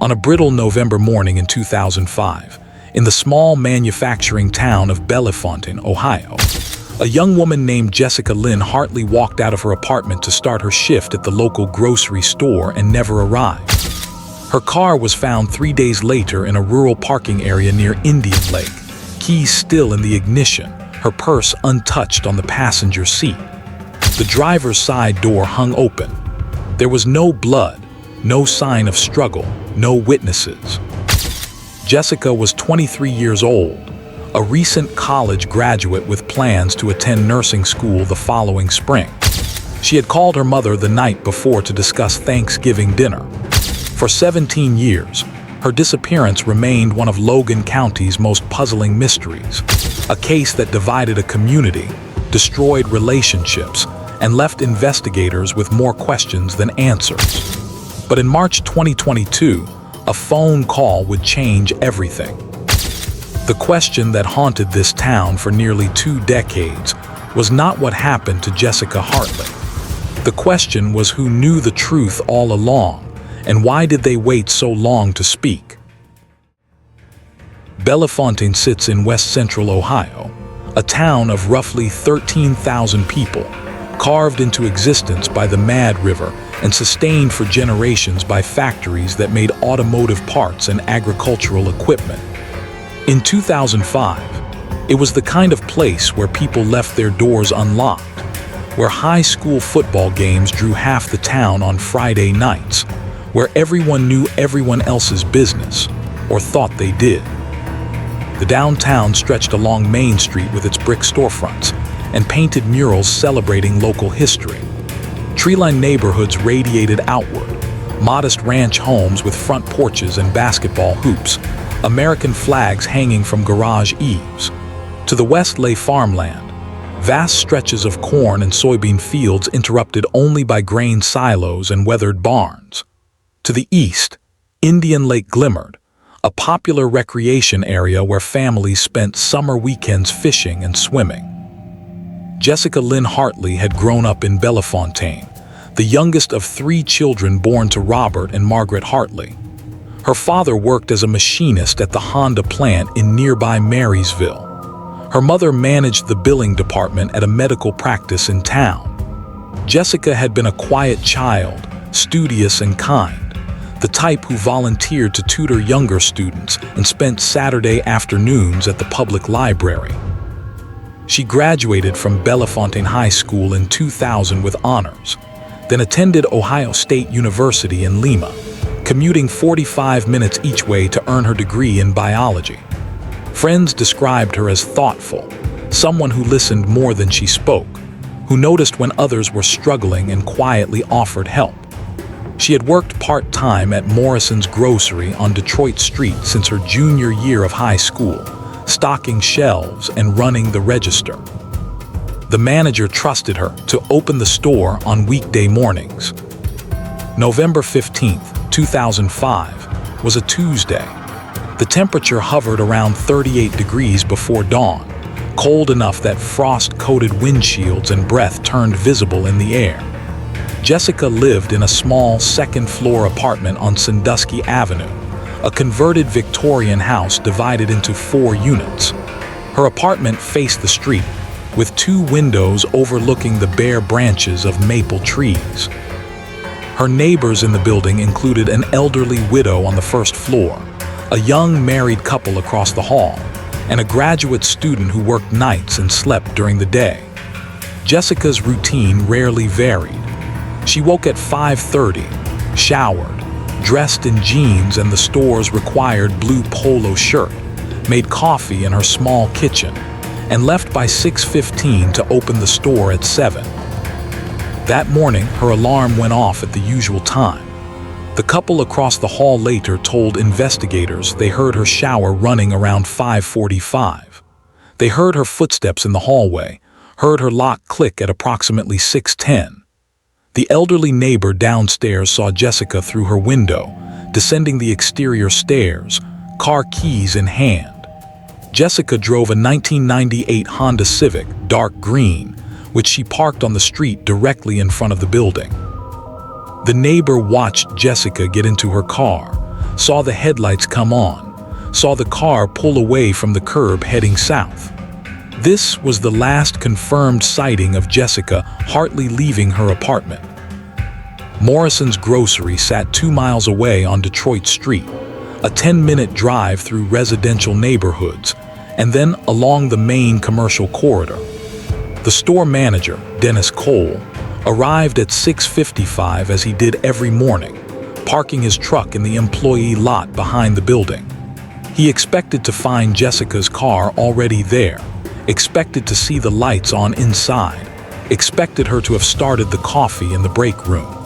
On a brittle November morning in 2005, in the small manufacturing town of Bellefontaine, Ohio, a young woman named Jessica Hartley walked out of her apartment to start her shift at the local grocery store and never arrived. Her car was found 3 days later in a rural parking area near Indian Lake, keys still in the ignition, her purse untouched on the passenger seat. The driver's side door hung open. There was no blood, no sign of struggle, no witnesses. Jessica was 23 years old, a recent college graduate with plans to attend nursing school the following spring. She had called her mother the night before to discuss Thanksgiving dinner. For 17 years, her disappearance remained one of Logan County's most puzzling mysteries, a case that divided a community, destroyed relationships, and left investigators with more questions than answers. But in March 2022, a phone call would change everything. The question that haunted this town for nearly 2 decades was not what happened to Jessica Hartley. The question was who knew the truth all along, and why did they wait so long to speak? Bellefontaine sits in west-central Ohio, a town of roughly 13,000 people, carved into existence by the Mad River and sustained for generations by factories that made automotive parts and agricultural equipment. In 2005, it was the kind of place where people left their doors unlocked, where high school football games drew half the town on Friday nights, where everyone knew everyone else's business, or thought they did. The downtown stretched along Main Street with its brick storefronts and painted murals celebrating local history. Tree-lined neighborhoods radiated outward, modest ranch homes with front porches and basketball hoops, American flags hanging from garage eaves. To the west lay farmland, vast stretches of corn and soybean fields interrupted only by grain silos and weathered barns. To the east, Indian Lake glimmered, a popular recreation area where families spent summer weekends fishing and swimming. Jessica Hartley had grown up in Bellefontaine, the youngest of 3 children born to Robert and Margaret Hartley. Her father worked as a machinist at the Honda plant in nearby Marysville. Her mother managed the billing department at a medical practice in town. Jessica had been a quiet child, studious and kind, the type who volunteered to tutor younger students and spent Saturday afternoons at the public library. She graduated from Bellefontaine High School in 2000 with honors, then attended Ohio State University in Lima, commuting 45 minutes each way to earn her degree in biology. Friends described her as thoughtful, someone who listened more than she spoke, who noticed when others were struggling and quietly offered help. She had worked part-time at Morrison's Grocery on Detroit Street since her junior year of high school, stocking shelves and running the register. The manager trusted her to open the store on weekday mornings. November 15, 2005, was a Tuesday. The temperature hovered around 38 degrees before dawn, cold enough that frost-coated windshields and breath turned visible in the air. Jessica lived in a small second-floor apartment on Sandusky Avenue, a converted Victorian house divided into 4 units. Her apartment faced the street, with 2 windows overlooking the bare branches of maple trees. Her neighbors in the building included an elderly widow on the first floor, a young married couple across the hall, and a graduate student who worked nights and slept during the day. Jessica's routine rarely varied. She woke at 5:30, showered, dressed in jeans and the store's required blue polo shirt, made coffee in her small kitchen, and left by 6:15 to open the store at 7. That morning, her alarm went off at the usual time. The couple across the hall later told investigators they heard her shower running around 5:45. They heard her footsteps in the hallway, heard her lock click at approximately 6:10. The elderly neighbor downstairs saw Jessica through her window, descending the exterior stairs, car keys in hand. Jessica drove a 1998 Honda Civic, dark green, which she parked on the street directly in front of the building. The neighbor watched Jessica get into her car, saw the headlights come on, saw the car pull away from the curb heading south. This was the last confirmed sighting of Jessica Hartley leaving her apartment. Morrison's Grocery sat 2 miles away on Detroit Street, a 10-minute drive through residential neighborhoods, and then along the main commercial corridor. The store manager, Dennis Cole, arrived at 6:55 as he did every morning, parking his truck in the employee lot behind the building. He expected to find Jessica's car already there, expected to see the lights on inside, expected her to have started the coffee in the break room.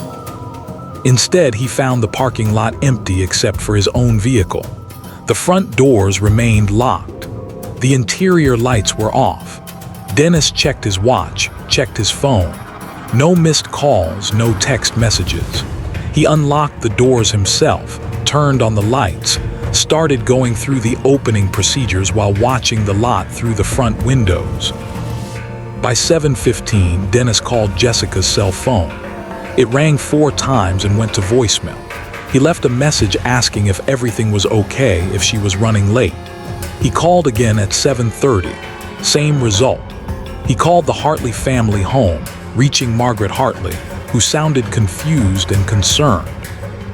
Instead, he found the parking lot empty except for his own vehicle. The front doors remained locked. The interior lights were off. Dennis checked his watch, checked his phone. No missed calls, no text messages. He unlocked the doors himself, turned on the lights, started going through the opening procedures while watching the lot through the front windows. By 7:15, Dennis called Jessica's cell phone. It rang 4 times and went to voicemail. He left a message asking if everything was okay if she was running late. He called again at 7:30. Same result. He called the Hartley family home, reaching Margaret Hartley, who sounded confused and concerned.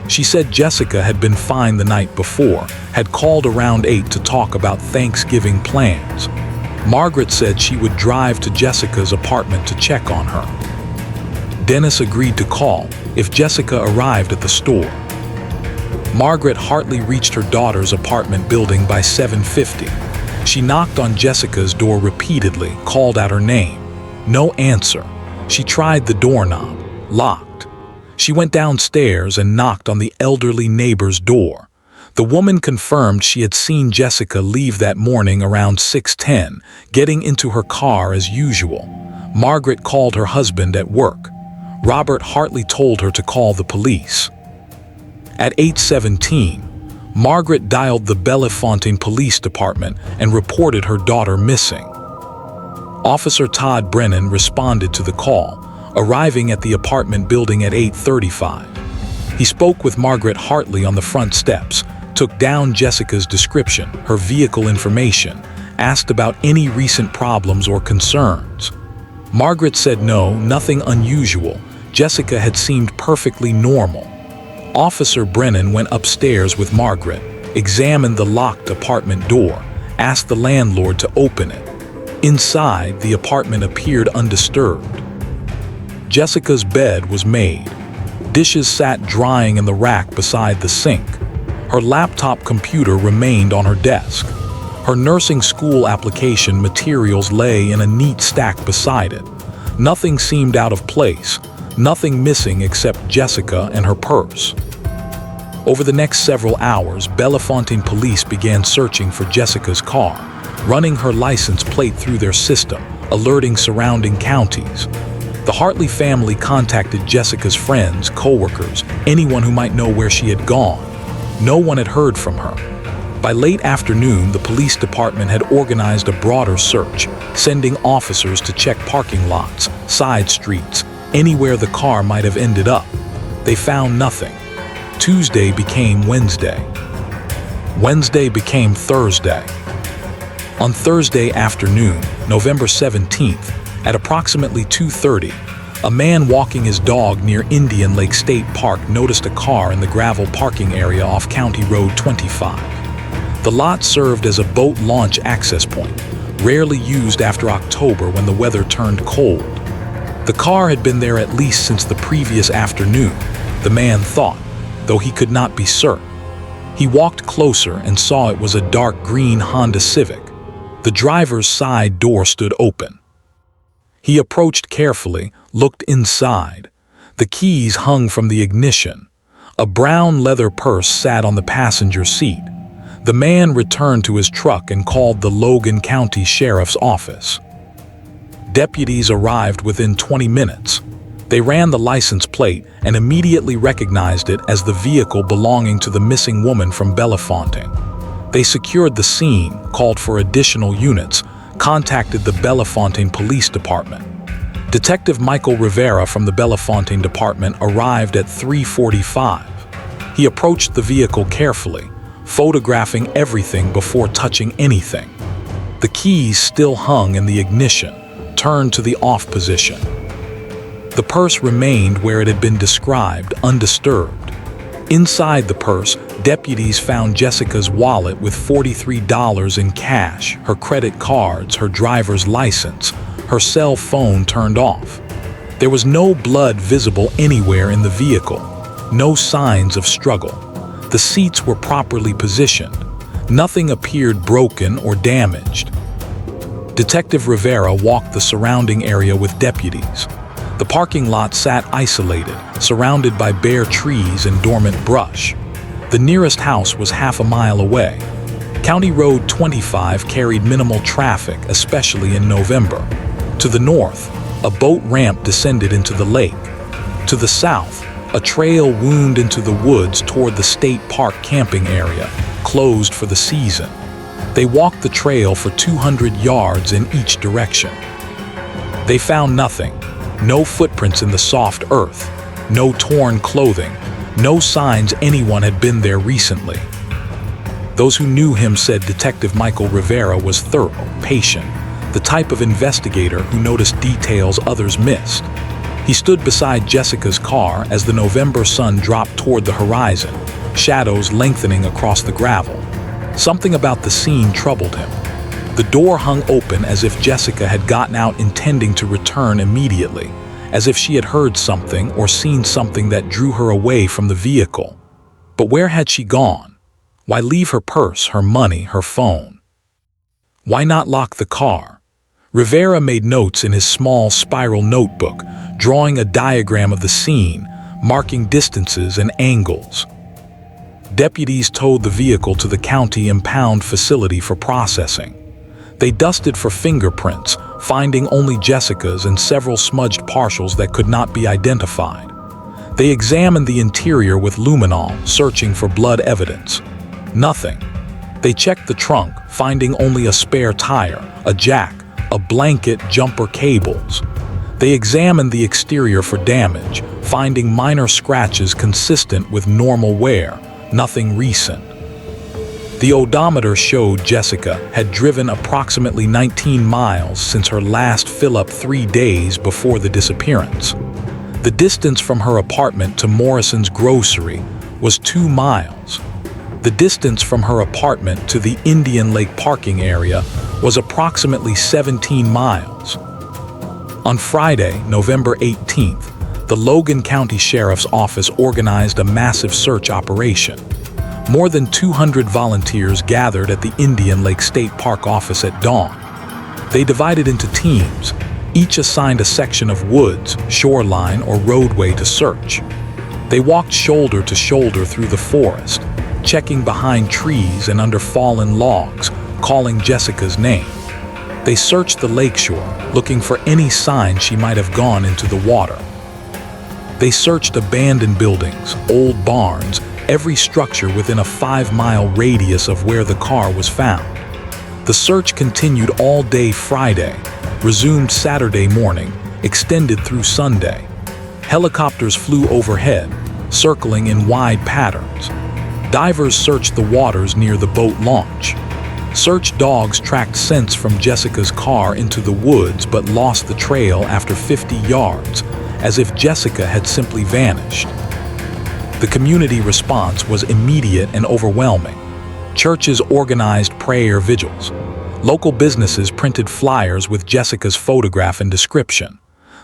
She said Jessica had been fine the night before, had called around 8 to talk about Thanksgiving plans. Margaret said she would drive to Jessica's apartment to check on her. Dennis agreed to call if Jessica arrived at the store. Margaret Hartley reached her daughter's apartment building by 7:50. She knocked on Jessica's door repeatedly, called out her name. No answer. She tried the doorknob, locked. She went downstairs and knocked on the elderly neighbor's door. The woman confirmed she had seen Jessica leave that morning around 6:10, getting into her car as usual. Margaret called her husband at work. Robert Hartley told her to call the police. At 8:17, Margaret dialed the Bellefontaine Police Department and reported her daughter missing. Officer Todd Brennan responded to the call, arriving at the apartment building at 8:35. He spoke with Margaret Hartley on the front steps, took down Jessica's description, her vehicle information, asked about any recent problems or concerns. Margaret said no, nothing unusual. Jessica had seemed perfectly normal. Officer Brennan went upstairs with Margaret, examined the locked apartment door, asked the landlord to open it. Inside, the apartment appeared undisturbed. Jessica's bed was made. Dishes sat drying in the rack beside the sink. Her laptop computer remained on her desk. Her nursing school application materials lay in a neat stack beside it. Nothing seemed out of place, nothing missing except Jessica and her purse. Over the next several hours, Bellefontaine police began searching for Jessica's car, running her license plate through their system, alerting surrounding counties. The Hartley family contacted Jessica's friends, co-workers, anyone who might know where she had gone. No one had heard from her. By late afternoon, the police department had organized a broader search, sending officers to check parking lots, side streets, anywhere the car might have ended up. They found nothing. Tuesday became Wednesday. Wednesday became Thursday. On Thursday afternoon, November 17th, at approximately 2:30, a man walking his dog near Indian Lake State Park noticed a car in the gravel parking area off County Road 25. The lot served as a boat launch access point, rarely used after October when the weather turned cold. The car had been there at least since the previous afternoon, the man thought, though he could not be certain. He walked closer and saw it was a dark green Honda Civic. The driver's side door stood open. He approached carefully, looked inside. The keys hung from the ignition. A brown leather purse sat on the passenger seat. The man returned to his truck and called the Logan County Sheriff's Office. Deputies arrived within 20 minutes. They ran the license plate and immediately recognized it as the vehicle belonging to the missing woman from Bellefontaine. They secured the scene, called for additional units, contacted the Bellefontaine Police Department. Detective Michael Rivera from the Bellefontaine Department arrived at 3:45. He approached the vehicle carefully, photographing everything before touching anything. The keys still hung in the ignition, turned to the off position. The purse remained where it had been described, undisturbed. Inside the purse, deputies found Jessica's wallet with $43 in cash, her credit cards, her driver's license, her cell phone turned off. There was no blood visible anywhere in the vehicle, no signs of struggle. The seats were properly positioned. Nothing appeared broken or damaged. Detective Rivera walked the surrounding area with deputies. The parking lot sat isolated, surrounded by bare trees and dormant brush. The nearest house was half a mile away. County Road 25 carried minimal traffic, especially in November. To the north, a boat ramp descended into the lake. To the south, a trail wound into the woods toward the state park camping area, closed for the season. They walked the trail for 200 yards in each direction. They found nothing. No footprints in the soft earth, no torn clothing, no signs anyone had been there recently. Those who knew him said Detective Michael Rivera was thorough, patient, the type of investigator who noticed details others missed. He stood beside Jessica's car as the November sun dropped toward the horizon, shadows lengthening across the gravel. Something about the scene troubled him. The door hung open as if Jessica had gotten out intending to return immediately, as if she had heard something or seen something that drew her away from the vehicle. But where had she gone? Why leave her purse, her money, her phone? Why not lock the car? Rivera made notes in his small spiral notebook, drawing a diagram of the scene, marking distances and angles. Deputies towed the vehicle to the county impound facility for processing. They dusted for fingerprints, finding only Jessica's and several smudged partials that could not be identified. They examined the interior with luminol, searching for blood evidence. Nothing. They checked the trunk, finding only a spare tire, a jack, a blanket, jumper cables. They examined the exterior for damage, finding minor scratches consistent with normal wear, nothing recent. The odometer showed Jessica had driven approximately 19 miles since her last fill-up 3 days before the disappearance. The distance from her apartment to Morrison's grocery was 2 miles. The distance from her apartment to the Indian Lake parking area was approximately 17 miles. On Friday, November 18th, the Logan County Sheriff's Office organized a massive search operation. More than 200 volunteers gathered at the Indian Lake State Park office at dawn. They divided into teams, each assigned a section of woods, shoreline, or roadway to search. They walked shoulder to shoulder through the forest, checking behind trees and under fallen logs, calling Jessica's name. They searched the lakeshore, looking for any sign she might have gone into the water. They searched abandoned buildings, old barns, every structure within a 5-mile radius of where the car was found. The search continued all day Friday, resumed Saturday morning, extended through Sunday. Helicopters flew overhead, circling in wide patterns. Divers searched the waters near the boat launch. Search dogs tracked scents from Jessica's car into the woods but lost the trail after 50 yards, as if Jessica had simply vanished. The community response was immediate and overwhelming. Churches organized prayer vigils. Local businesses printed flyers with Jessica's photograph and description.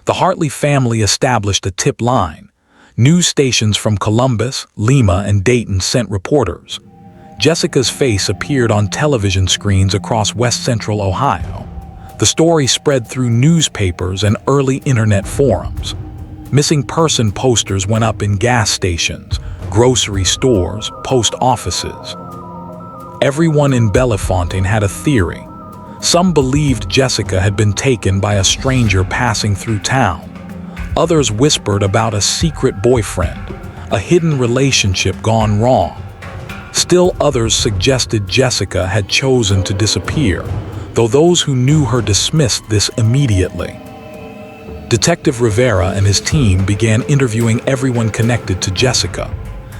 The Hartley family established a tip line. News stations from Columbus, Lima, and Dayton sent reporters. Jessica's face appeared on television screens across West Central Ohio. The story spread through newspapers and early internet forums. Missing person posters went up in gas stations, grocery stores, post offices. Everyone in Bellefontaine had a theory. Some believed Jessica had been taken by a stranger passing through town. Others whispered about a secret boyfriend, a hidden relationship gone wrong. Still others suggested Jessica had chosen to disappear, though those who knew her dismissed this immediately. Detective Rivera and his team began interviewing everyone connected to Jessica.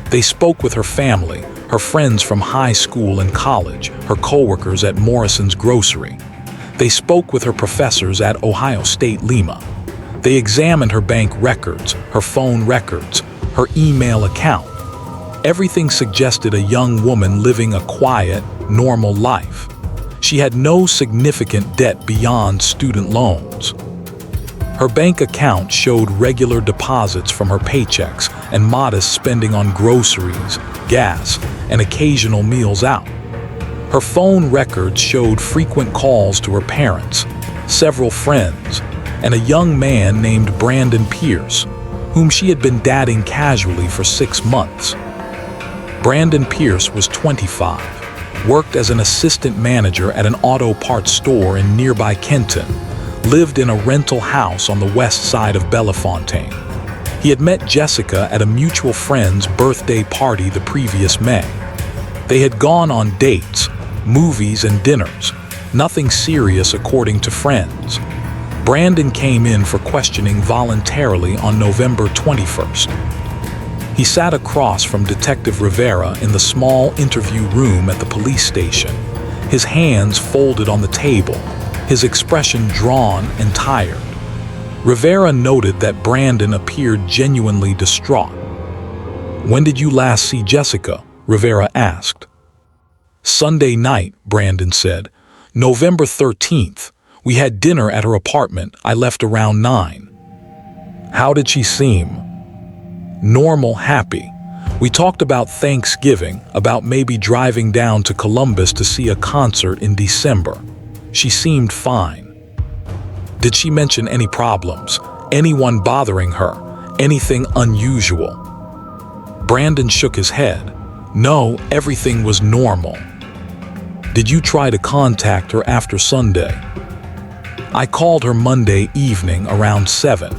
They spoke with her family, her friends from high school and college, her coworkers at Morrison's Grocery. They spoke with her professors at Ohio State Lima. They examined her bank records, her phone records, her email account. Everything suggested a young woman living a quiet, normal life. She had no significant debt beyond student loans. Her bank account showed regular deposits from her paychecks and modest spending on groceries, gas, and occasional meals out. Her phone records showed frequent calls to her parents, several friends, and a young man named Brandon Pierce, whom she had been dating casually for 6 months. Brandon Pierce was 25, worked as an assistant manager at an auto parts store in nearby Kenton, lived in a rental house on the west side of Bellefontaine. He had met Jessica at a mutual friend's birthday party the previous May. They had gone on dates, movies, and dinners, nothing serious according to friends. Brandon came in for questioning voluntarily on November 21st. He sat across from Detective Rivera in the small interview room at the police station, his hands folded on the table, his expression drawn and tired. Rivera noted that Brandon appeared genuinely distraught. "When did you last see Jessica?" Rivera asked. "Sunday night," Brandon said. "November 13th. We had dinner at her apartment. I left around 9. "How did she seem?" "Normal, happy. We talked about Thanksgiving, about maybe driving down to Columbus to see a concert in December. She seemed fine." "Did she mention any problems? Anyone bothering her? Anything unusual?" Brandon shook his head. "No, everything was normal." "Did you try to contact her after Sunday?" "I called her Monday evening around 7.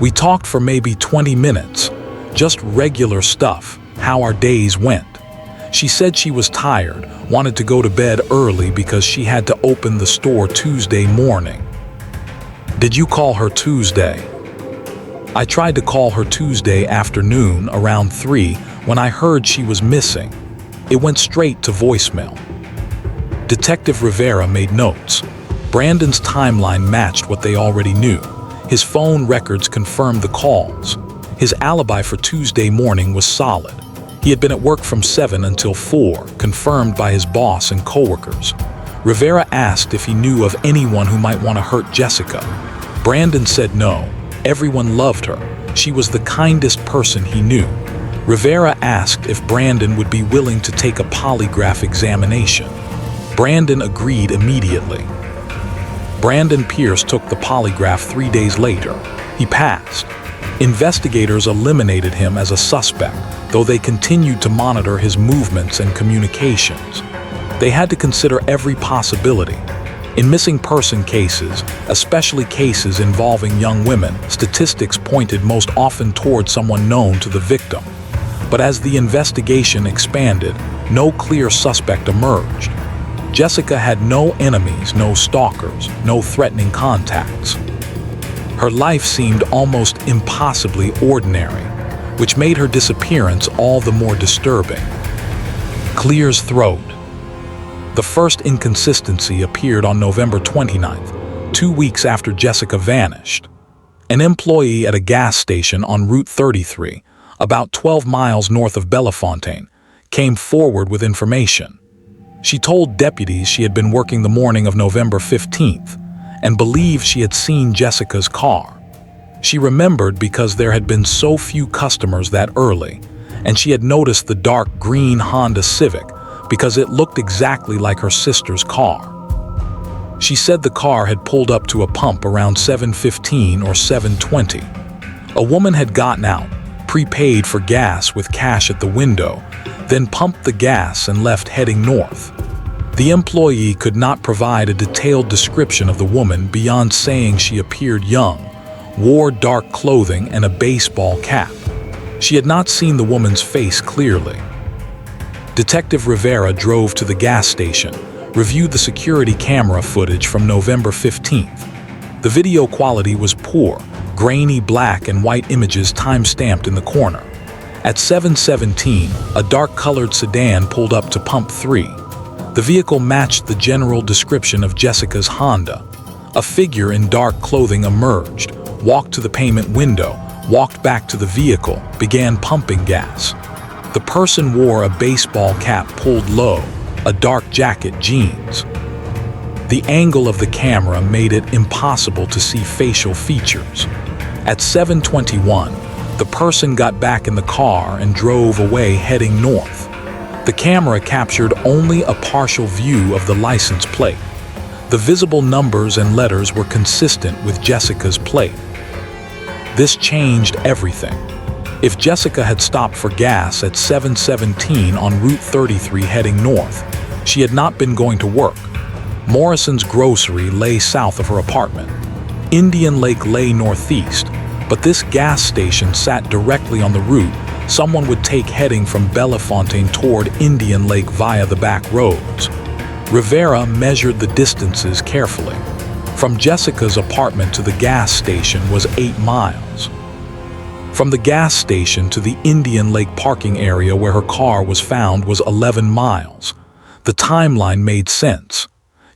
We talked for maybe 20 minutes. Just regular stuff, how our days went. She said she was tired, wanted to go to bed early because she had to open the store Tuesday morning." "Did you call her Tuesday?" "I tried to call her Tuesday afternoon around 3 when I heard she was missing. It went straight to voicemail." Detective Rivera made notes. Brandon's timeline matched what they already knew. His phone records confirmed the calls. His alibi for Tuesday morning was solid. He had been at work from 7 until 4, confirmed by his boss and coworkers. Rivera asked if he knew of anyone who might want to hurt Jessica. Brandon said no. Everyone loved her. She was the kindest person he knew. Rivera asked if Brandon would be willing to take a polygraph examination. Brandon agreed immediately. Brandon Pierce took the polygraph 3 days later. He passed. Investigators eliminated him as a suspect, though they continued to monitor his movements and communications. They had to consider every possibility. In missing person cases, especially cases involving young women, statistics pointed most often toward someone known to the victim. But as the investigation expanded, no clear suspect emerged. Jessica had no enemies, no stalkers, no threatening contacts. Her life seemed almost impossibly ordinary, which made her disappearance all the more disturbing. Clears throat. The first inconsistency appeared on November 29th, 2 weeks after Jessica vanished. An employee at a gas station on Route 33, about 12 miles north of Bellefontaine, came forward with information. She told deputies she had been working the morning of November 15th and believed she had seen Jessica's car. She remembered because there had been so few customers that early, and she had noticed the dark green Honda Civic because it looked exactly like her sister's car. She said the car had pulled up to a pump around 7:15 or 7:20. A woman had gotten out, prepaid for gas with cash at the window, then pumped the gas and left heading north. The employee could not provide a detailed description of the woman beyond saying she appeared young, wore dark clothing and a baseball cap. She had not seen the woman's face clearly. Detective Rivera drove to the gas station, reviewed the security camera footage from November 15th. The video quality was poor, grainy black and white images time-stamped in the corner. At 7:17, a dark-colored sedan pulled up to Pump 3. The vehicle matched the general description of Jessica's Honda. A figure in dark clothing emerged, walked to the payment window, walked back to the vehicle, began pumping gas. The person wore a baseball cap pulled low, a dark jacket, jeans. The angle of the camera made it impossible to see facial features. At 7:21, the person got back in the car and drove away heading north. The camera captured only a partial view of the license plate. The visible numbers and letters were consistent with Jessica's plate. This changed everything. If Jessica had stopped for gas at 7:17 on Route 33 heading north, she had not been going to work. Morrison's grocery lay south of her apartment. Indian Lake lay northeast, but this gas station sat directly on the route someone would take heading from Bellefontaine toward Indian Lake via the back roads. Rivera measured the distances carefully. From Jessica's apartment to the gas station was 8 miles. From the gas station to the Indian Lake parking area where her car was found was 11 miles. The timeline made sense.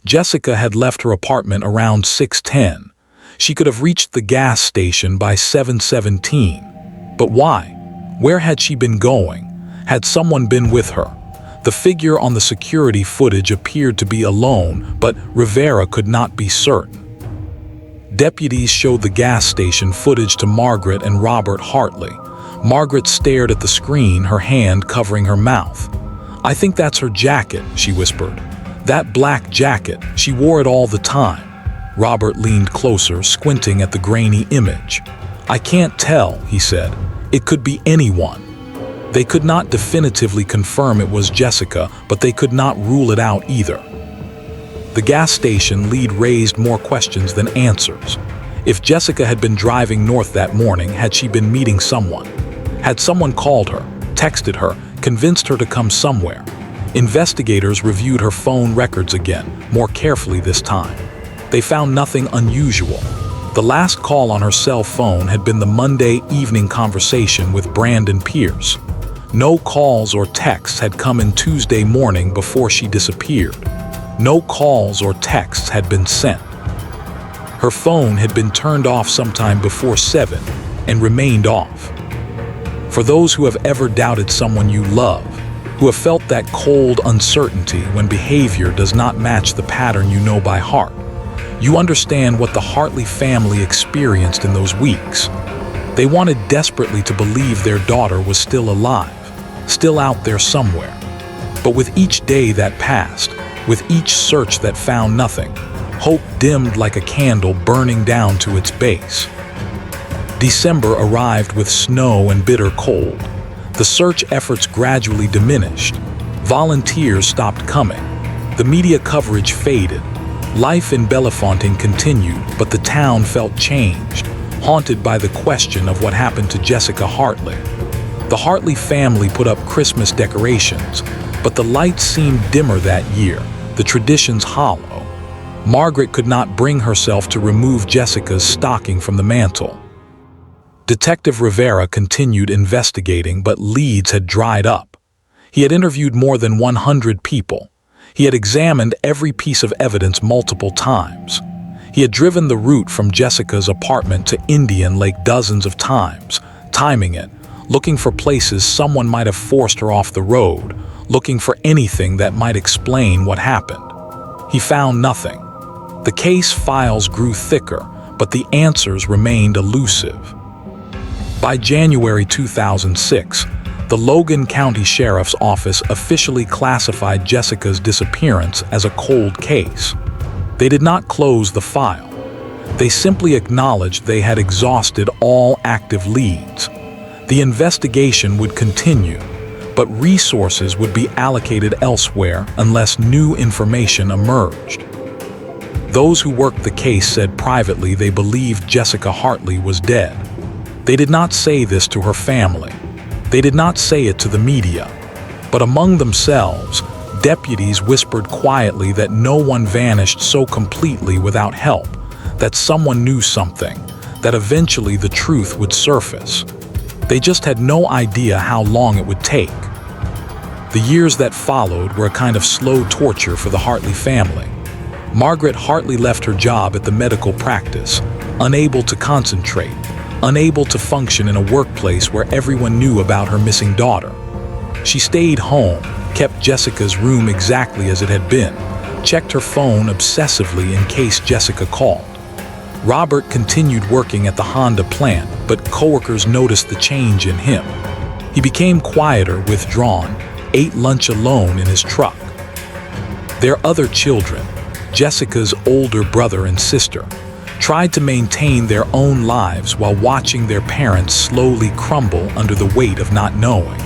Jessica had left her apartment around 6:10. She could have reached the gas station by 7:17. But why? Where had she been going? Had someone been with her? The figure on the security footage appeared to be alone, but Rivera could not be certain. Deputies showed the gas station footage to Margaret and Robert Hartley. Margaret stared at the screen, her hand covering her mouth. "I think that's her jacket," she whispered. "That black jacket, she wore it all the time." Robert leaned closer, squinting at the grainy image. "I can't tell," he said. "It could be anyone." They could not definitively confirm it was Jessica, but they could not rule it out either. The gas station lead raised more questions than answers. If Jessica had been driving north that morning, had she been meeting someone? Had someone called her, texted her, convinced her to come somewhere? Investigators reviewed her phone records again, more carefully this time. They found nothing unusual. The last call on her cell phone had been the Monday evening conversation with Brandon Pierce. No calls or texts had come in Tuesday morning before she disappeared. No calls or texts had been sent. Her phone had been turned off sometime before 7 and remained off. For those who have ever doubted someone you love, who have felt that cold uncertainty when behavior does not match the pattern you know by heart, you understand what the Hartley family experienced in those weeks. They wanted desperately to believe their daughter was still alive, still out there somewhere. But with each day that passed, with each search that found nothing, hope dimmed like a candle burning down to its base. December arrived with snow and bitter cold. The search efforts gradually diminished. Volunteers stopped coming. The media coverage faded. Life in Bellefontaine continued, but the town felt changed, haunted by the question of what happened to Jessica Hartley. The Hartley family put up Christmas decorations, but the lights seemed dimmer that year, the traditions hollow. Margaret could not bring herself to remove Jessica's stocking from the mantle. Detective Rivera continued investigating, but leads had dried up. He had interviewed more than 100 people. He had examined every piece of evidence multiple times. He had driven the route from Jessica's apartment to Indian Lake dozens of times, timing it, looking for places someone might have forced her off the road, looking for anything that might explain what happened. He found nothing. The case files grew thicker, but the answers remained elusive. By January 2006, the Logan County Sheriff's Office officially classified Jessica's disappearance as a cold case. They did not close the file. They simply acknowledged they had exhausted all active leads. The investigation would continue, but resources would be allocated elsewhere unless new information emerged. Those who worked the case said privately they believed Jessica Hartley was dead. They did not say this to her family. They did not say it to the media. But among themselves, deputies whispered quietly that no one vanished so completely without help, that someone knew something, that eventually the truth would surface. They just had no idea how long it would take. The years that followed were a kind of slow torture for the Hartley family. Margaret Hartley left her job at the medical practice, unable to concentrate, unable to function in a workplace where everyone knew about her missing daughter. She stayed home, kept Jessica's room exactly as it had been, checked her phone obsessively in case Jessica called. Robert continued working at the Honda plant, but coworkers noticed the change in him. He became quieter, withdrawn, ate lunch alone in his truck. Their other children, Jessica's older brother and sister, tried to maintain their own lives while watching their parents slowly crumble under the weight of not knowing.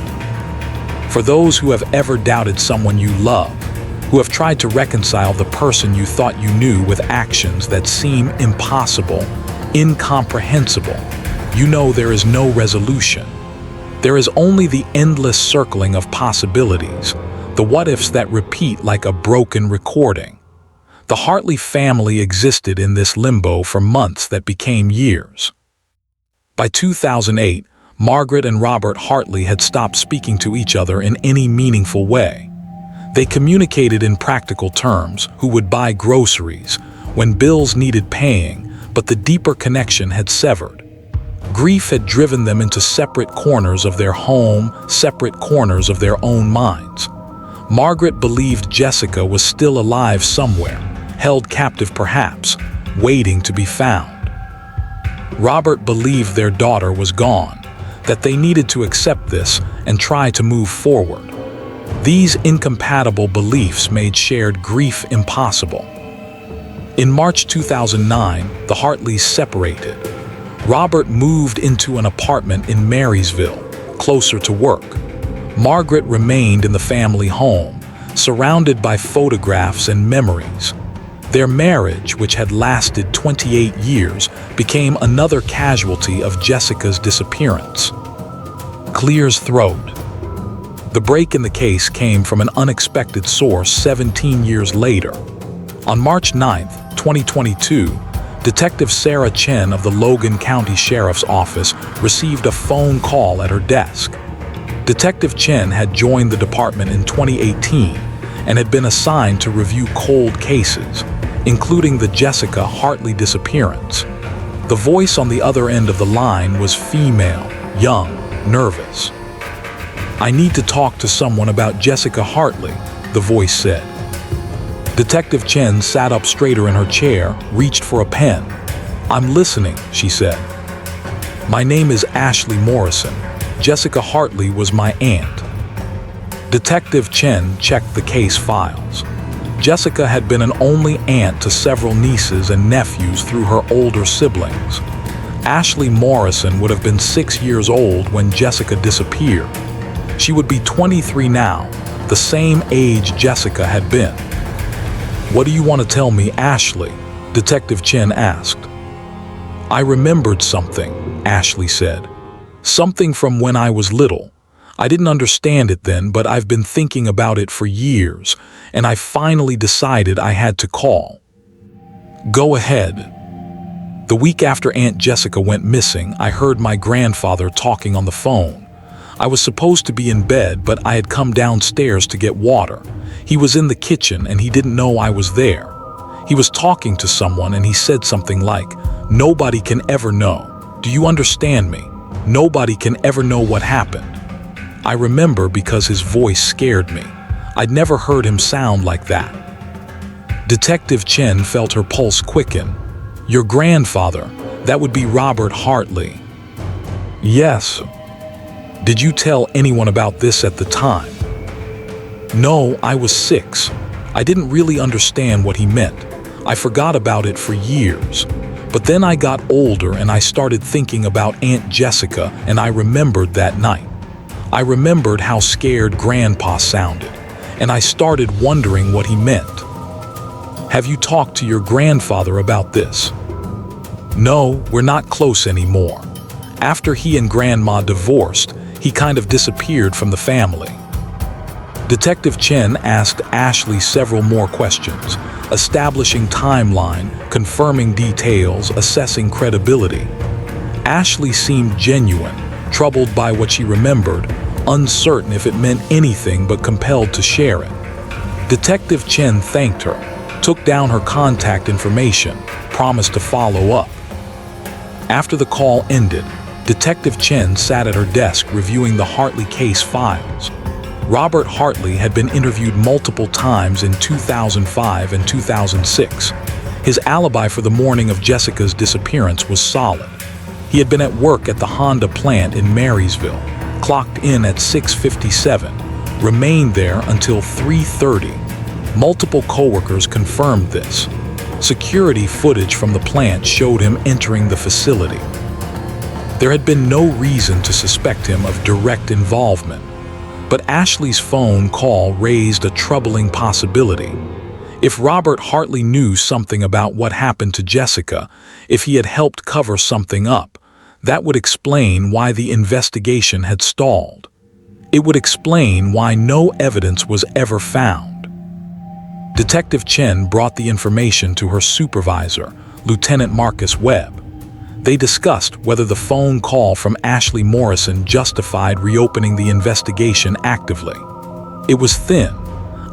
For those who have ever doubted someone you love, who have tried to reconcile the person you thought you knew with actions that seem impossible, incomprehensible, you know there is no resolution. There is only the endless circling of possibilities, the what-ifs that repeat like a broken recording. The Hartley family existed in this limbo for months that became years. By 2008, Margaret and Robert Hartley had stopped speaking to each other in any meaningful way. They communicated in practical terms, who would buy groceries, when bills needed paying, but the deeper connection had severed. Grief had driven them into separate corners of their home, separate corners of their own minds. Margaret believed Jessica was still alive somewhere, held captive perhaps, waiting to be found. Robert believed their daughter was gone, that they needed to accept this and try to move forward. These incompatible beliefs made shared grief impossible. In March 2009, the Hartleys separated. Robert moved into an apartment in Marysville, closer to work. Margaret remained in the family home, surrounded by photographs and memories. Their marriage, which had lasted 28 years, became another casualty of Jessica's disappearance. Clear's throat. The break in the case came from an unexpected source 17 years later. On March 9, 2022, Detective Sarah Chen of the Logan County Sheriff's Office received a phone call at her desk. Detective Chen had joined the department in 2018 and had been assigned to review cold cases, including the Jessica Hartley disappearance. The voice on the other end of the line was female, young, nervous. "I need to talk to someone about Jessica Hartley," the voice said. Detective Chen sat up straighter in her chair, reached for a pen. "I'm listening," she said. "My name is Ashley Morrison. Jessica Hartley was my aunt." Detective Chen checked the case files. Jessica had been an only aunt to several nieces and nephews through her older siblings. Ashley Morrison would have been 6 years old when Jessica disappeared. She would be 23 now, the same age Jessica had been. "What do you want to tell me, Ashley?" Detective Chen asked. "I remembered something," Ashley said. "Something from when I was little. I didn't understand it then, but I've been thinking about it for years, and I finally decided I had to call." "Go ahead." "The week after Aunt Jessica went missing, I heard my grandfather talking on the phone. I was supposed to be in bed, but I had come downstairs to get water. He was in the kitchen and he didn't know I was there. He was talking to someone and he said something like, 'Nobody can ever know. Do you understand me? Nobody can ever know what happened.' I remember because his voice scared me. I'd never heard him sound like that." Detective Chen felt her pulse quicken. "Your grandfather, that would be Robert Hartley." "Yes." "Did you tell anyone about this at the time?" "No, I was 6. I didn't really understand what he meant. I forgot about it for years. But then I got older and I started thinking about Aunt Jessica, and I remembered that night. I remembered how scared Grandpa sounded, and I started wondering what he meant." "Have you talked to your grandfather about this?" "No, we're not close anymore. After he and Grandma divorced, he kind of disappeared from the family." Detective Chen asked Ashley several more questions, establishing timeline, confirming details, assessing credibility. Ashley seemed genuine, troubled by what she remembered, uncertain if it meant anything but compelled to share it. Detective Chen thanked her, took down her contact information, promised to follow up. After the call ended, Detective Chen sat at her desk reviewing the Hartley case files. Robert Hartley had been interviewed multiple times in 2005 and 2006. His alibi for the morning of Jessica's disappearance was solid. He had been at work at the Honda plant in Marysville, clocked in at 6:57, remained there until 3:30. Multiple coworkers confirmed this. Security footage from the plant showed him entering the facility. There had been no reason to suspect him of direct involvement, but Ashley's phone call raised a troubling possibility. If Robert Hartley knew something about what happened to Jessica, if he had helped cover something up, that would explain why the investigation had stalled. It would explain why no evidence was ever found. Detective Chen brought the information to her supervisor, Lieutenant Marcus Webb. They discussed whether the phone call from Ashley Morrison justified reopening the investigation actively. It was thin,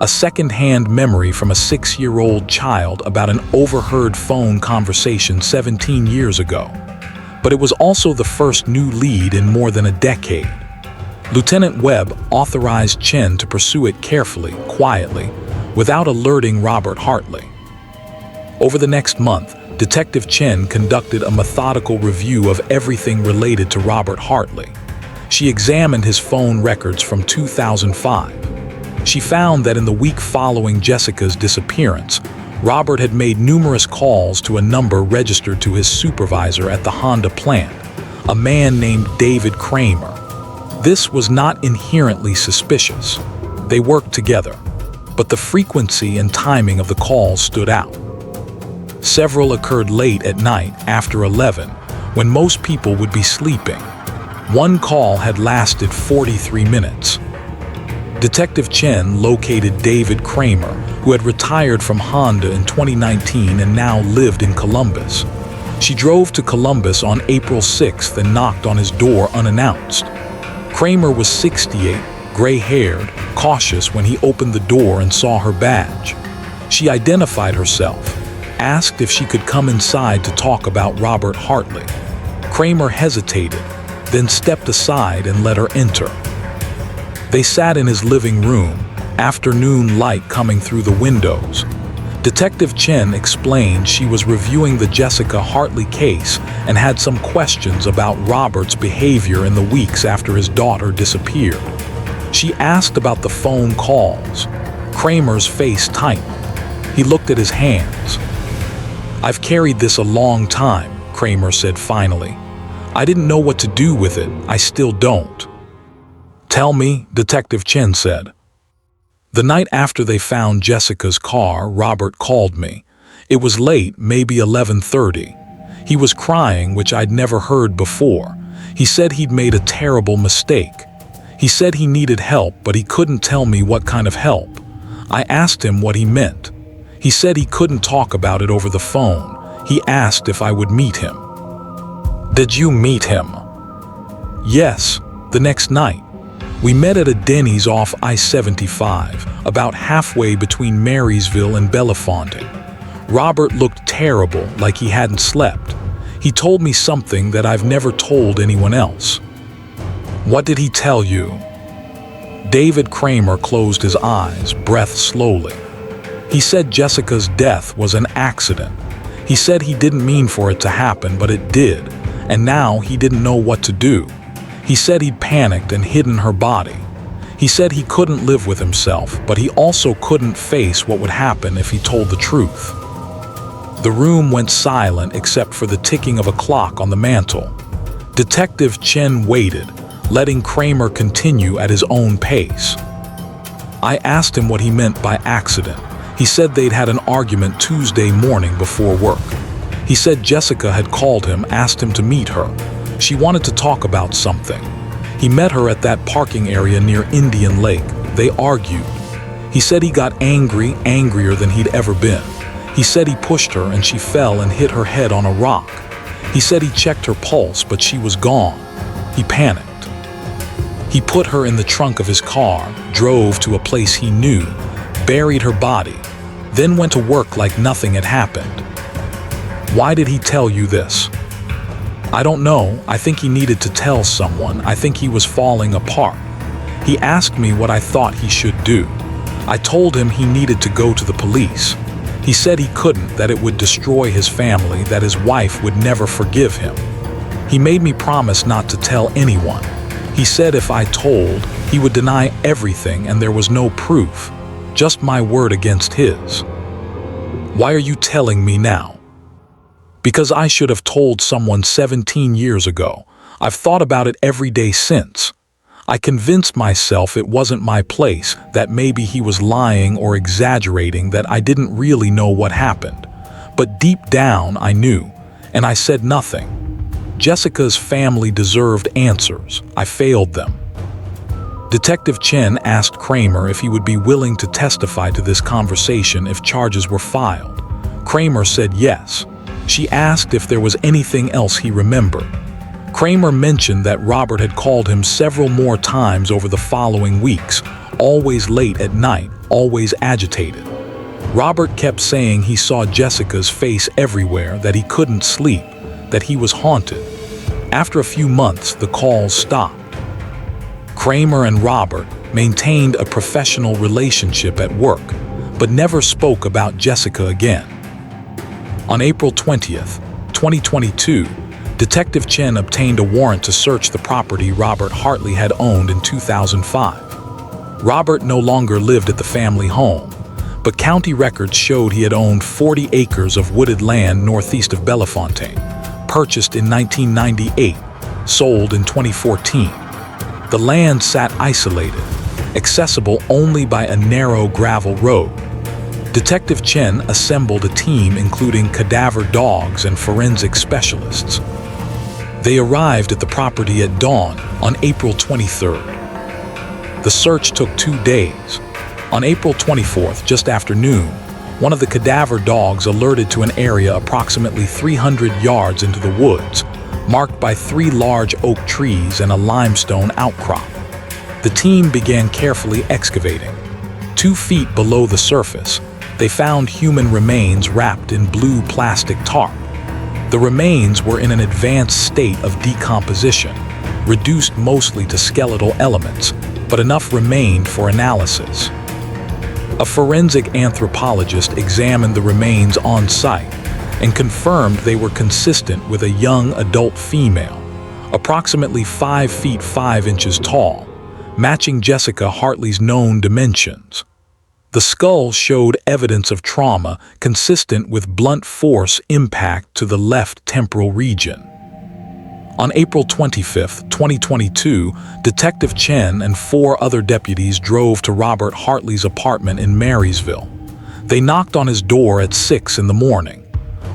a second-hand memory from a 6-year-old child about an overheard phone conversation 17 years ago. But it was also the first new lead in more than a decade. Lieutenant Webb authorized Chen to pursue it carefully, quietly, without alerting Robert Hartley. Over the next month, Detective Chen conducted a methodical review of everything related to Robert Hartley. She examined his phone records from 2005. She found that in the week following Jessica's disappearance, Robert had made numerous calls to a number registered to his supervisor at the Honda plant, a man named David Kramer. This was not inherently suspicious. They worked together, but the frequency and timing of the calls stood out. Several occurred late at night after 11, when most people would be sleeping. One call had lasted 43 minutes. Detective Chen located David Kramer, who had retired from Honda in 2019 and now lived in Columbus. She drove to Columbus on April 6th and knocked on his door unannounced. Kramer was 68, gray-haired, cautious when he opened the door and saw her badge. She identified herself, asked if she could come inside to talk about Robert Hartley. Kramer hesitated, then stepped aside and let her enter. They sat in his living room, afternoon light coming through the windows. Detective Chen explained she was reviewing the Jessica Hartley case and had some questions about Robert's behavior in the weeks after his daughter disappeared. She asked about the phone calls. Kramer's face tightened. He looked at his hands. "I've carried this a long time," Kramer said finally. "I didn't know what to do with it. I still don't." "Tell me," Detective Chen said. "The night after they found Jessica's car, Robert called me. It was late, maybe 11:30. He was crying, which I'd never heard before. He said he'd made a terrible mistake. He said he needed help, but he couldn't tell me what kind of help. I asked him what he meant. He said he couldn't talk about it over the phone. He asked if I would meet him." "Did you meet him?" "Yes, the next night. We met at a Denny's off I-75, about halfway between Marysville and Bellefontaine. Robert looked terrible, like he hadn't slept. He told me something that I've never told anyone else." "What did he tell you?" David Kramer closed his eyes, breathed slowly. "He said Jessica's death was an accident. He said he didn't mean for it to happen, but it did, and now he didn't know what to do. He said he'd panicked and hidden her body. He said he couldn't live with himself, but he also couldn't face what would happen if he told the truth." The room went silent except for the ticking of a clock on the mantel. Detective Chen waited, letting Kramer continue at his own pace. "I asked him what he meant by accident. He said they'd had an argument Tuesday morning before work. He said Jessica had called him, asked him to meet her. She wanted to talk about something. He met her at that parking area near Indian Lake. They argued. He said he got angry, angrier than he'd ever been. He said he pushed her and she fell and hit her head on a rock. He said he checked her pulse, but she was gone. He panicked. He put her in the trunk of his car, drove to a place he knew, buried her body, then went to work like nothing had happened. Why did he tell you this? I don't know. I think he needed to tell someone. I think he was falling apart. He asked me what I thought he should do. I told him he needed to go to the police. He said he couldn't, that it would destroy his family, that his wife would never forgive him. He made me promise not to tell anyone. He said if I told, he would deny everything and there was no proof, just my word against his. Why are you telling me now? Because I should have told someone 17 years ago. I've thought about it every day since. I convinced myself it wasn't my place, that maybe he was lying or exaggerating, that I didn't really know what happened. But deep down I knew, and I said nothing. Jessica's family deserved answers. I failed them. Detective Chen asked Kramer if he would be willing to testify to this conversation if charges were filed. Kramer said yes. She asked if there was anything else he remembered. Kramer mentioned that Robert had called him several more times over the following weeks, always late at night, always agitated. Robert kept saying he saw Jessica's face everywhere, that he couldn't sleep, that he was haunted. After a few months, the calls stopped. Kramer and Robert maintained a professional relationship at work, but never spoke about Jessica again. On April 20th, 2022, Detective Chen obtained a warrant to search the property Robert Hartley had owned in 2005. Robert no longer lived at the family home, but county records showed he had owned 40 acres of wooded land northeast of Bellefontaine, purchased in 1998, sold in 2014. The land sat isolated, accessible only by a narrow gravel road. Detective Chen assembled a team including cadaver dogs and forensic specialists. They arrived at the property at dawn on April 23rd. The search took 2 days. On April 24th, just after noon, one of the cadaver dogs alerted to an area approximately 300 yards into the woods, marked by 3 large oak trees and a limestone outcrop. The team began carefully excavating. 2 feet below the surface, they found human remains wrapped in blue plastic tarp. The remains were in an advanced state of decomposition, reduced mostly to skeletal elements, but enough remained for analysis. A forensic anthropologist examined the remains on site and confirmed they were consistent with a young adult female, approximately 5 feet 5 inches tall, matching Jessica Hartley's known dimensions. The skull showed evidence of trauma consistent with blunt force impact to the left temporal region. On April 25, 2022, Detective Chen and 4 other deputies drove to Robert Hartley's apartment in Marysville. They knocked on his door at 6 in the morning.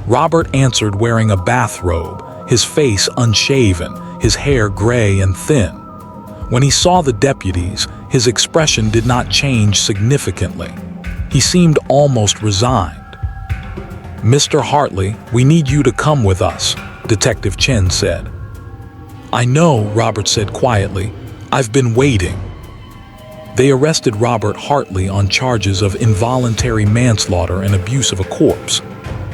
Robert answered wearing a bathrobe, his face unshaven, his hair gray and thin. When he saw the deputies, his expression did not change significantly. He seemed almost resigned. "Mr. Hartley, we need you to come with us," Detective Chen said. "I know," Robert said quietly. "I've been waiting." They arrested Robert Hartley on charges of involuntary manslaughter and abuse of a corpse.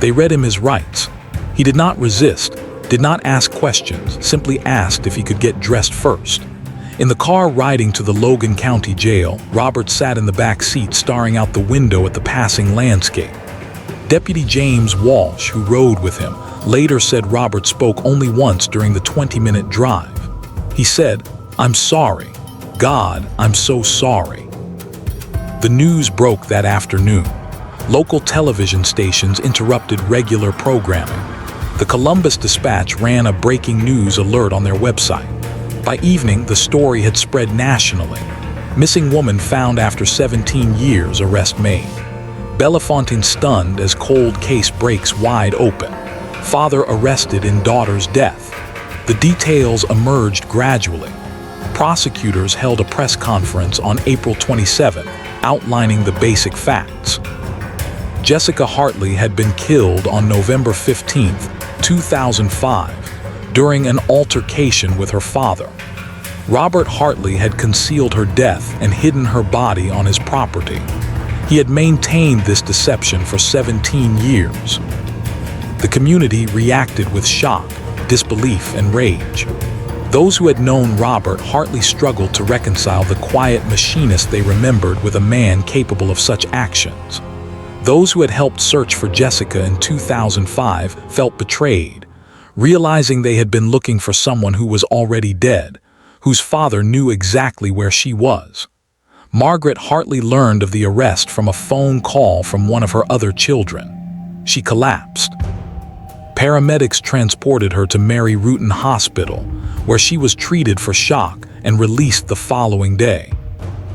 They read him his rights. He did not resist, did not ask questions, simply asked if he could get dressed first. In the car riding to the Logan County Jail, Robert sat in the back seat staring out the window at the passing landscape. Deputy James Walsh, who rode with him, later said Robert spoke only once during the 20-minute drive. He said, "I'm sorry. God, I'm so sorry." The news broke that afternoon. Local television stations interrupted regular programming. The Columbus Dispatch ran a breaking news alert on their website. By evening, the story had spread nationally. Missing woman found after 17 years, arrest made. Bellefontaine stunned as cold case breaks wide open. Father arrested in daughter's death. The details emerged gradually. Prosecutors held a press conference on April 27, outlining the basic facts. Jessica Hartley had been killed on November 15, 2005, during an altercation with her father. Robert Hartley had concealed her death and hidden her body on his property. He had maintained this deception for 17 years. The community reacted with shock, disbelief, and rage. Those who had known Robert Hartley struggled to reconcile the quiet machinist they remembered with a man capable of such actions. Those who had helped search for Jessica in 2005 felt betrayed, realizing they had been looking for someone who was already dead, whose father knew exactly where she was. Margaret Hartley learned of the arrest from a phone call from one of her other children. She collapsed. Paramedics transported her to Mary Rutan Hospital, where she was treated for shock and released the following day.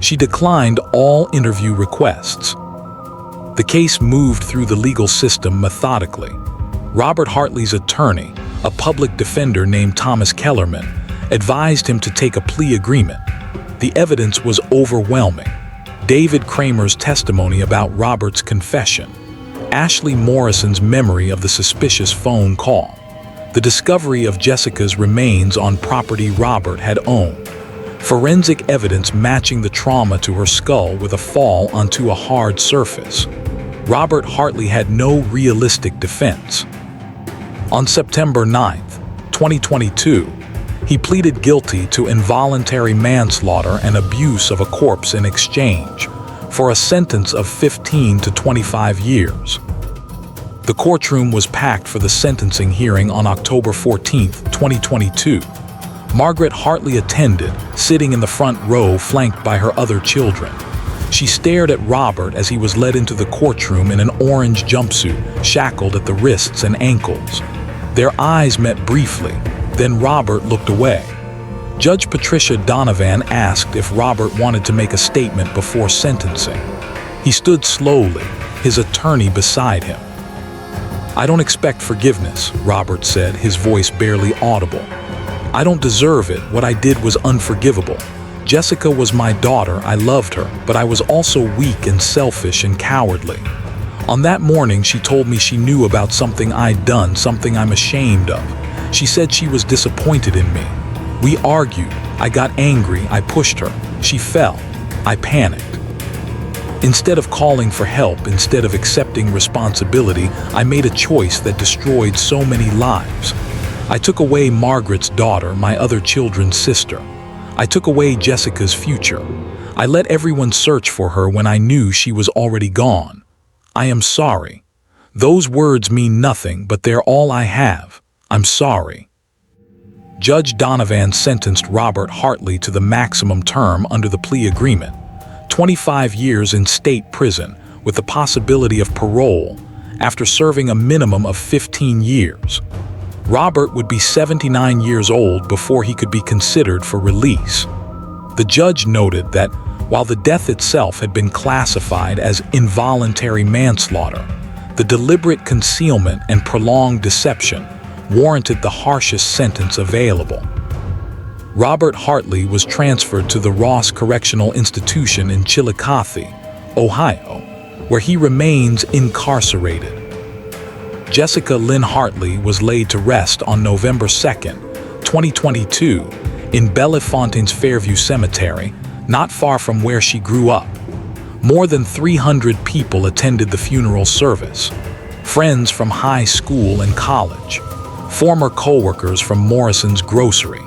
She declined all interview requests. The case moved through the legal system methodically. Robert Hartley's attorney, a public defender named Thomas Kellerman, advised him to take a plea agreement. The evidence was overwhelming. David Kramer's testimony about Robert's confession, Ashley Morrison's memory of the suspicious phone call, the discovery of Jessica's remains on property Robert had owned, forensic evidence matching the trauma to her skull with a fall onto a hard surface. Robert Hartley had no realistic defense. On September 9, 2022, he pleaded guilty to involuntary manslaughter and abuse of a corpse in exchange for a sentence of 15 to 25 years. The courtroom was packed for the sentencing hearing on October 14, 2022. Margaret Hartley attended, sitting in the front row flanked by her other children. She stared at Robert as he was led into the courtroom in an orange jumpsuit, shackled at the wrists and ankles. Their eyes met briefly. Then Robert looked away. Judge Patricia Donovan asked if Robert wanted to make a statement before sentencing. He stood slowly, his attorney beside him. "I don't expect forgiveness," Robert said, his voice barely audible. "I don't deserve it. What I did was unforgivable. Jessica was my daughter, I loved her, but I was also weak and selfish and cowardly. On that morning, she told me she knew about something I'd done, something I'm ashamed of. She said she was disappointed in me. We argued. I got angry. I pushed her. She fell. I panicked. Instead of calling for help, instead of accepting responsibility, I made a choice that destroyed so many lives. I took away Margaret's daughter, my other children's sister. I took away Jessica's future. I let everyone search for her when I knew she was already gone. I am sorry. Those words mean nothing, but they're all I have. I'm sorry." Judge Donovan sentenced Robert Hartley to the maximum term under the plea agreement, 25 years in state prison with the possibility of parole after serving a minimum of 15 years. Robert would be 79 years old before he could be considered for release. The judge noted that while the death itself had been classified as involuntary manslaughter, the deliberate concealment and prolonged deception warranted the harshest sentence available. Robert Hartley was transferred to the Ross Correctional Institution in Chillicothe, Ohio, where he remains incarcerated. Jessica Lynn Hartley was laid to rest on November 2, 2022, in Bellefontaine's Fairview Cemetery, not far from where she grew up. More than 300 people attended the funeral service. Friends from high school and college, former co-workers from Morrison's grocery,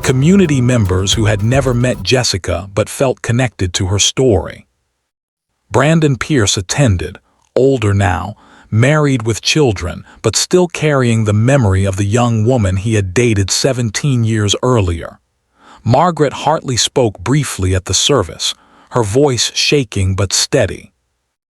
community members who had never met Jessica but felt connected to her story. Brandon Pierce attended, older now, married with children, but still carrying the memory of the young woman he had dated 17 years earlier. Margaret Hartley spoke briefly at the service, her voice shaking but steady.